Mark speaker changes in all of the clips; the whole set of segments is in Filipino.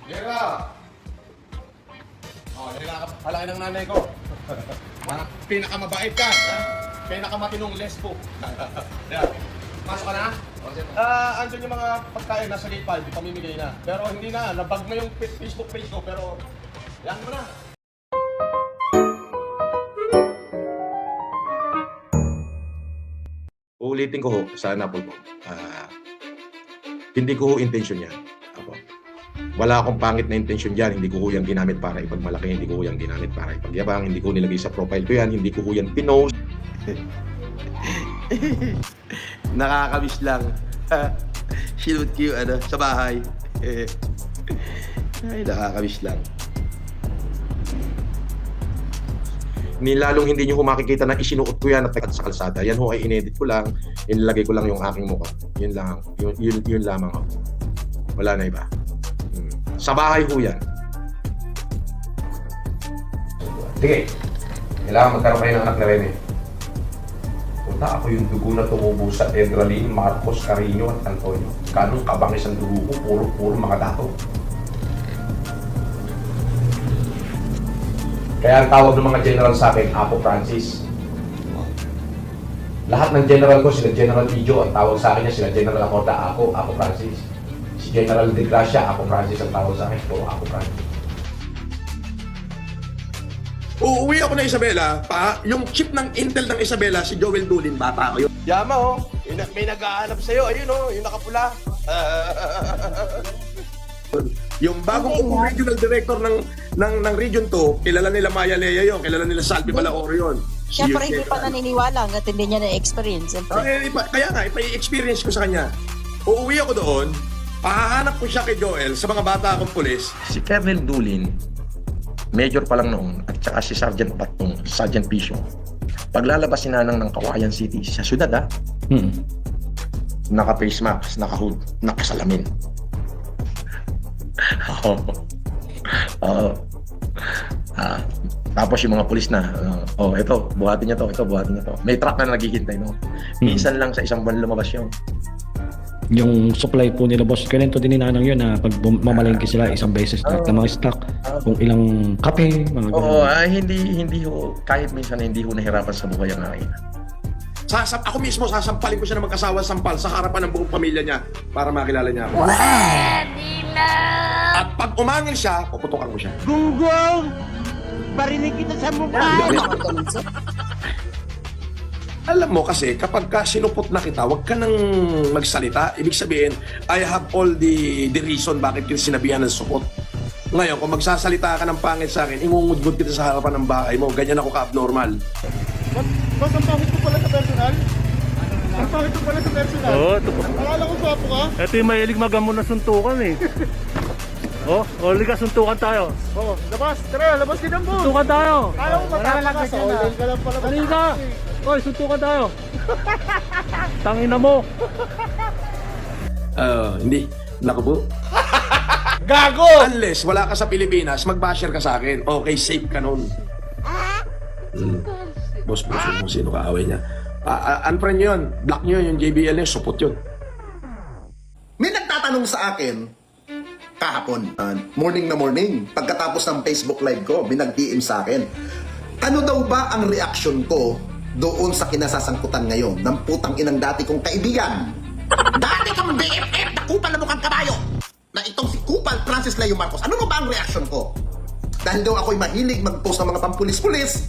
Speaker 1: Lera! Lera ka palaki ng nanay ko. Pinakamabait ka. Pinakamatinong lesbo. Yan. Pasok ka na? Andun yung mga pagkain nasa gate 5, pamimigay na. Pero hindi na, nabag mo yung Facebook page ko, pero yan mo na. Uulitin ko ho, sana po. Hindi ko ho intention yan. Wala akong pangit na intention dyan. Hindi ko ho yan ginamit para ipagmalaki. Hindi ko ho yan ginamit para ipagyabang. Hindi ko nilagay sa profile ko yan. Hindi ko ho yan pinost. Nakakamiss lang. Sinut ko yung sa bahay. Ay, nakakamiss lang. Nilalong hindi nyo makikita na isinuot ko yan at sa kalsada. Yan ho ay inedit ko lang. Inilagay ko lang yung aking mukha. Yun lang. Yun lamang ho. Wala na iba. Sa bahay ho yan. Sige. Kailangan magkaroon kayo ng anak na Rene. Punta ako yung dugo na tumubo sa Edralin, Marcos, Carino at Antonio. Ganong kabangis ang dugo ko, puro mga dato. Kaya ang tawag ng mga general sa akin, Apo Francis. Lahat ng general ko, sila General Pijo, ang tawag sa akin niya, sila General Acosta, Apo Francis. Si General De Gracia, Apo Francis ang tawag sa akin, Apo Francis. Uuwi ako na Isabela, yung chip ng Intel ng Isabela, si Joel Dulin, bata ko yun. Yama oh, may nag-aanap sa'yo, ayun oh, yung nakapula. Yung bagong regional director ng Region 2, kilala nila Maya Lea yun, kilala nila Salvi Balaoro yun.
Speaker 2: Siyempre hindi pa naniniwala hanggat hindi niya na-experience.
Speaker 1: Kaya nga, ipa-experience ko sa kanya. Uuwi ako doon, pahahanap ko siya kay Joel sa mga bata akong pulis. Si Colonel Dulin, major pa lang noon, at saka si Sergeant Patong, Sergeant Pisio. Paglalabas si Nanang ng Kawayan City, sa syudad naka-face mask, naka-hood, nakasalamin. Tapos yung mga pulis na, ito, buhatin niya to, buhatin niya to. May truck na naghihintay, no? Minsan lang sa isang buwan lumabas yun.
Speaker 3: Yung supply po nila boss, ganito din ninanang yun na pag mamalengke sila isang beses na mga stock, kung ilang kape, mga
Speaker 1: hindi ho, kahit minsan hindi ho nahirapan sa buhay ang akin. Ako mismo, sasampalin ko siya na magkasawa sampal sa harapan ng buong pamilya niya para makilala niya ako. At pag umangil siya, puputukan ko siya.
Speaker 4: Gunggong! Barinig kita sa mukha!
Speaker 1: Alam mo kasi, kapag sinupot na kita, huwag ka nang magsalita. Ibig sabihin, I have all the reason bakit yung sinabihan ng supot. Ngayon, kung magsasalita ka ng pangit sa akin, ingungudgod kita sa harapan ng bahay mo. Ganyan ako ka-abnormal.
Speaker 5: Boss, ang pangit ko pala sa personal? Ang pangit ko pala sa personal?
Speaker 6: Oo,
Speaker 5: Akala ko swapo ka?
Speaker 6: ito yung mahilig magamo na suntukan eh. Liga, suntukan tayo.
Speaker 5: Labas! Tara, labas din ang boss!
Speaker 6: Suntukan tayo.
Speaker 5: Akala ko matapos ka sa online ka lang pala.
Speaker 6: Halika! Suntukan tayo. Tangina mo.
Speaker 1: Hindi. Naku po.
Speaker 5: Gago!
Speaker 1: Unless wala ka sa Pilipinas, mag-basher ka sa akin. Okay, safe ka nun. Boss, kung sino kaaway niya. Unfriend nyo yun. Block nyo yun. Yung JBL niya, supot yun.
Speaker 7: May nagtatanong sa akin kahapon, morning na morning, pagkatapos ng Facebook live ko, may nag-DM sa akin. Ano daw ba ang reaction ko doon sa kinasasangkutan ngayon ng putang inang dati kong kaibigan? Dati kang BFF na kupal na mukhang kabayo na itong si Kupal Francis Leo Marcos. Ano ba ang reaction ko? Dahil daw ako'y mahilig mag-post ng mga pampulis-pulis.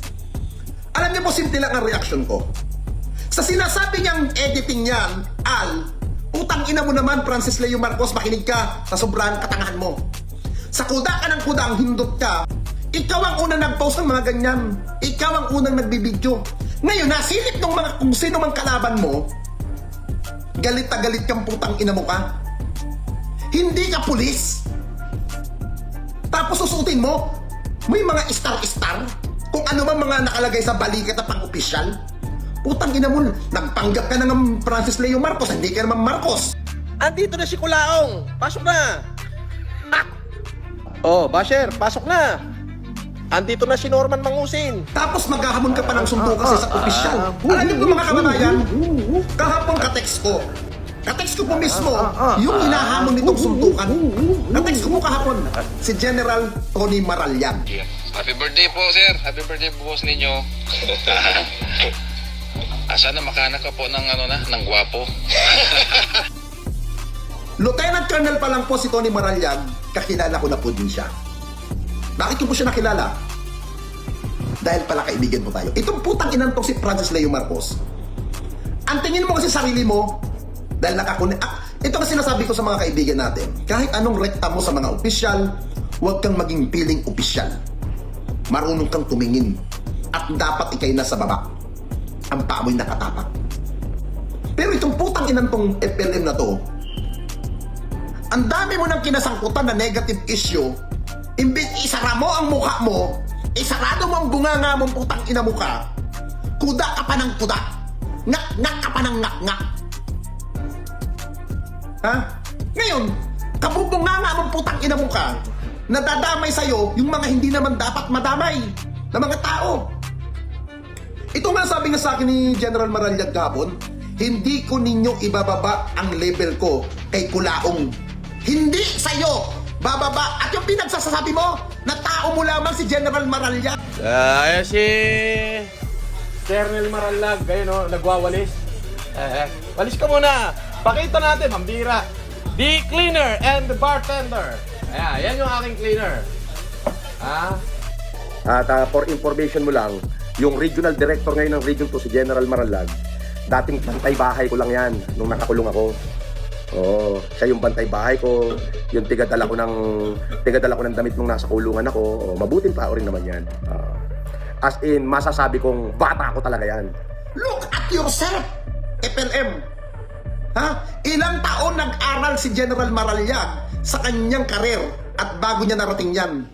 Speaker 7: Alam niyo po, simple lang ang reaction ko. Sa sinasabi niyang editing niyan, utang ina mo naman, Francis Leo Marcos, makinig ka sa sobrang katangahan mo. Sa kuda ka ng kuda ang hindot ka, ikaw ang unang nag-post ng mga ganyan. Ikaw ang unang nagbibidyo. Ngayon, nasilip ng mga kung sino mang kalaban mo, galit na galit kang putang ina mo ka. Hindi ka pulis. Tapos susutin mo, may mga star-star, kung ano man mga nakalagay sa balikat na pang-opisyal. Putang ina mo, nagpanggap ka na ng Francis Leo Marcos, hindi ka naman Marcos. Andito na si Kulaong, pasok na. Basher, pasok na. Andito na si Norman Mangusin. Tapos maghahamon ka pa ng sundo kasi sa opisyal. Alam niyo mga kababayan, kahapon ka-text ko, Katext ko po mismo, yung hinahamon nitong suntukan. Katext ko po kahapon, si General Tony Maralyan.
Speaker 8: Happy birthday po, sir. Happy birthday po sa ninyo. Sana makahanap ka po ng ng gwapo.
Speaker 7: Lieutenant Colonel pa lang po si Tony Maralyan, kakilala ko na po din siya. Bakit ko po siya nakilala? Dahil pala kaibigan po tayo. Itong putang inantong si Francis Leo Marcos. Ang tingin mo kasi sarili mo, dahil nakakunin... ito kasi sinasabi ko sa mga kaibigan natin, kahit anong rekta mo sa mga opisyal, huwag kang maging piling opisyal. Marunong kang tumingin. At dapat ikay nasa baba. Ang paa mo'y nakatapak. Pero itong putang inantong FLM na to, ang dami mo ng kinasangkutan na negative issue, imbit isara mo ang mukha mo, isarado mo ang bunganga mong putang ina mo ka, kuda ka pa ng kuda, ngak-ngak ka pa ng ngak-ngak. Ha? Ngayon, kabubunganga mong putang ina mo ka, nadadamay sa'yo yung mga hindi naman dapat madamay na mga tao. Ito nga sabi nga sa akin ni General Maralyan kahapon, hindi ko ninyo ibababa ang level ko kay Kulaong. Hindi sa'yo bababa. At yung pinagsasabi mo, na tao mo lamang si General Maralyan.
Speaker 5: Ayan si Colonel Maralag, ayun o, nagwawalis. Walis ka muna. Pakita natin, mambira. The cleaner and the bartender. Ayan, yan yung aking cleaner.
Speaker 1: At for information mo lang, yung regional director ngayon ng Region 2, si General Maralag, dating bantay bahay ko lang yan nung nakakulong ako. Oo, siya yung bantay bahay ko, yung tigadala ko ng damit nung nasa kulungan ako. Mabuting tao rin naman yan. As in, masasabi kong bata ako talaga yan.
Speaker 7: Look at yourself, FLM. Ha? Ilang taon nag-aral si General Maralyan sa kanyang karir at bago niya narating yan.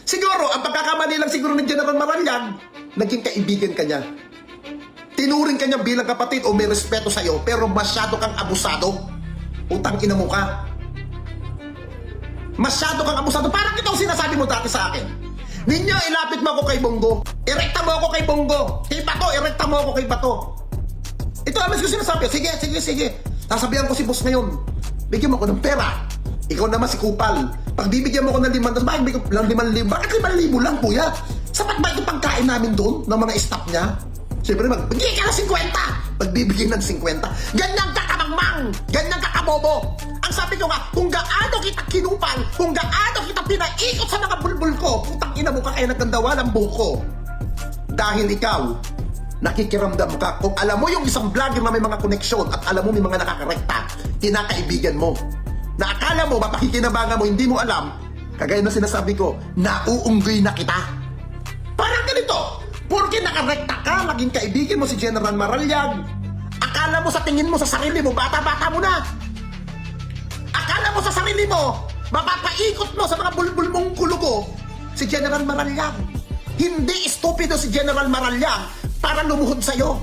Speaker 7: Siguro, ang pagkakamali lang siguro ng General Maralyan, naging kaibigan ka niya. Tinuring ka niya bilang kapatid o may respeto sa'yo, pero masyado kang abusado. Utang ina mo ka. Masyado kang abusado. Parang itong sinasabi mo dati sa akin. Ninyo, ilapit mo ako kay Bongo. Irekta mo ako kay Bongo. Kay Bato, irekta mo ako kay Bato. Ito ang mas ko sinasabi. Sige. Sasabihan ko si boss ngayon. Bigyan mo ako ng pera. Ikaw naman si Kupal. Pag bibigyan mo ako ng 5,000, bakit bigyan lang 5,000? Bakit 5,000 lang, kuya? Sapat ba ito pagkain namin doon ng mga staff niya? Siyempre, magbigay ka ng 50. Pagbibigyan ng 50. Ganyan ka kamangmang. Ganyan ka kabobo. Ang sabi ko nga, kung gaano kita kinupal, kung gaano kita pinaikot sa mga bulbul ko, putang ina mo ka kaya nagkandawa ng buko. Dahil ikaw, nakikiramdam ka. Kung alam mo yung isang vlogger na may mga koneksyon at alam mo may mga nakakarekta, kinakaibigan mo. Na akala mo, mapakikinabangan mo, hindi mo alam, kagaya na sinasabi ko, nauunggoy na kita. Parang ganito, porque nakarekta ka, maging kaibigan mo si General Maralyan. Akala mo sa tingin mo sa sarili mo, bata-bata mo na. Akala mo sa sarili mo, mapapaikot mo sa mga bulbul mong kulugo si General Maralyan. Hindi estupido si General Maralyan para lumuhod sa'yo.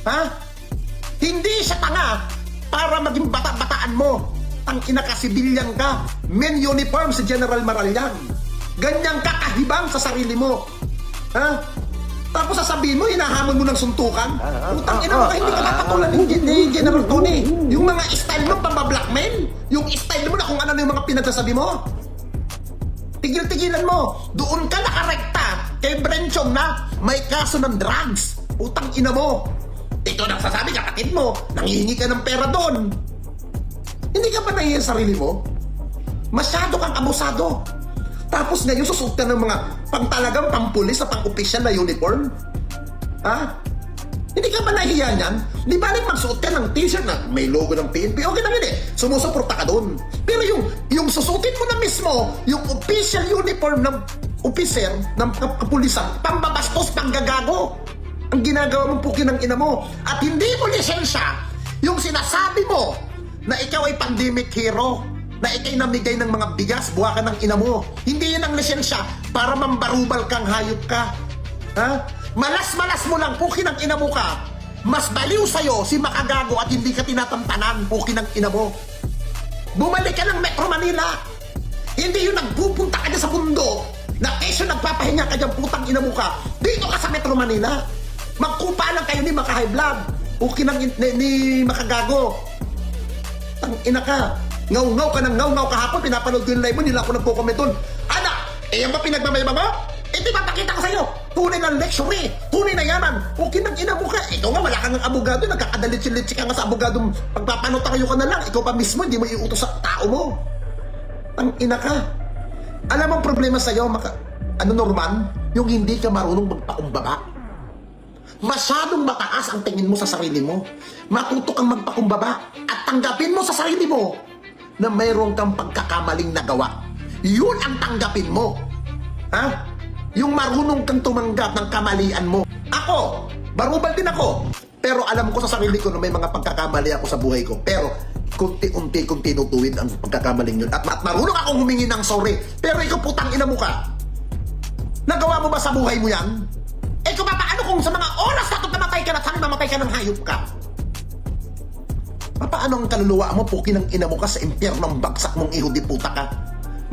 Speaker 7: Ha? Hindi siya tanga para maging bata-bataan mo. Ang kinakasibilyan ka, men uniform si General Maralyan. Ganyan ka kahibang sa sarili mo. Ha? Tapos sasabihin mo, hinahamon mo ng suntukan. Utang ina mo ka, hindi ka katatulan ni General Tony. Yung mga style mo, pambablackmail. Yung style mo na kung ano yung mga pinagsasabi mo. Tigil-tigilan mo. Doon ka nakarekta kay Brenchong na may kaso ng drugs. Utang ina mo. Ito nagsasabi, kapatid mo, nanghihingi ka ng pera doon. Hindi ka ba nahiya sa sarili mo? Masyado kang abusado. Tapos ngayon susuot ka ng mga pang-talagang pampulis sa pang-opisyal na uniform? Ha? Hindi ka ba nahiya niyan? Di ba rin magsuot ka ng t-shirt na may logo ng PNP? Okay lang yun eh. Sumusuporta ka doon. Pero yung susutin mo na mismo, yung official uniform ng officer ng kapulisan, pambabastos, panggagago. Ang ginagawa mong pukin ng ina mo. At hindi mo lisensya yung sinasabi mo na ikaw ay pandemic hero, na ikay namigay ng mga bigas, buha ka ng ina mo. Hindi yun ang lisensya para mambarubal kang hayop ka. Ha? Malas-malas mo lang, pukin ng ina mo ka. Mas baliw sa'yo si makagago at hindi ka tinatantanan, pukin ng ina mo. Bumalik ka ng Metro Manila. Hindi yun nagpupunta ka dyan sa mundo na kesyo nagpapahinga ka dyan, putang ina mo ka. Dito ka sa Metro Manila. Magkupa lang kayo ni Maka High Blood, pukin ng ni makagago. Tang ina ka. Ngaw-ngaw ka ng ngaw-ngaw kahapon, pinapanood ko yung live mo, nila ako nagko-comment doon. Anak, yan ba pinagmamayabang mo? Ito papakita ko sa'yo. Tunay ng luxury. Tunay na yaman. Okay nang ina mo ka. Ikaw nga, wala kang abogado. Nagkakadalitsi-litsi ka nga sa abogado. Pagpapanutayo ka na lang. Ikaw pa mismo, hindi mo iutos sa tao mo. Tang ina ka. Alam mo ang problema sa'yo, Norman? Yung hindi ka marunong magpakumbaba. Masyadong mataas ang tingin mo sa sarili mo. Matuto kang magpakumbaba at tanggapin mo sa sarili mo na mayroon kang pagkakamaling nagawa. Yun ang tanggapin mo. Ha? Yung marunong kang tumanggap ng kamalian mo. Ako, barubal din ako. Pero alam ko sa sarili ko na may mga pagkakamali ako sa buhay ko. Pero kunti-unti kong tinutuwid ang pagkakamaling yun. At marunong akong humingi ng sorry. Pero ikaw putang ina mo ka. Nagawa mo ba sa buhay mo yan? Eh kung paano kung sa mga oras na namatay ka na sana namatay ka ng hayop ka? Paano ang kaluluwa mo, puki ng ina mo ka sa impyernong bagsak mong iho di puta ka?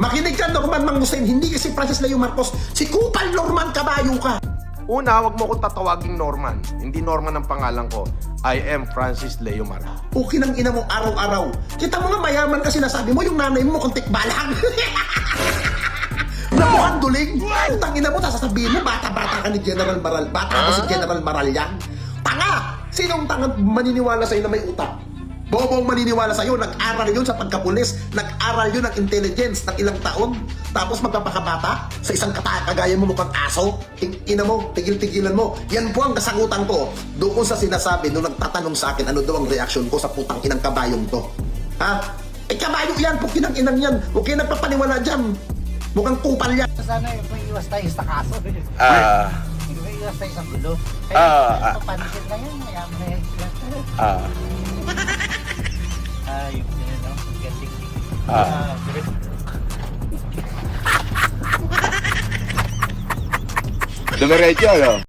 Speaker 7: Makinig ka, Norman Mang Hussein, hindi si Francis Leo Marcos, si Kupal Norman Kabayo ka.
Speaker 5: Una, wag mo akong tatawaging Norman. Hindi Norman ang pangalan ko. I am Francis Leo Marcos.
Speaker 7: Puki ng ina mo araw-araw. Kita mo nga mayaman kasi nasabi mo, yung nanay mo kontik balang. Namukhang duling. Utang ina mo, sasabihin mo, bata-bata ka ni General Maral. Bata mo si General Maral yan. Tanga! Sinong tanga maniniwala sa'yo na may utak? Bobong maniniwala sa'yo, nag-aral yun sa pagkapulis, nag-aral yun ng intelligence ng ilang taon, tapos magpapakabata sa isang kagaya mo mukhang aso, ina mo, tigil-tigilan mo. Yan po ang kasagutan ko doon sa sinasabi nung nagtatanong sa akin ano daw ang reaksyon ko sa putang inang kabayong to. Ha? Eh kabayo yan, pukinang inang yan. Huwag kayo nagpapaniwala dyan. Mukhang kupal yan.
Speaker 4: Sana may iwas tayo sa kaso. May iwas tayo sa gulo. Papansin na yan, mayaman na yan. Ayun na no? Galing.
Speaker 8: Dumiretso, no?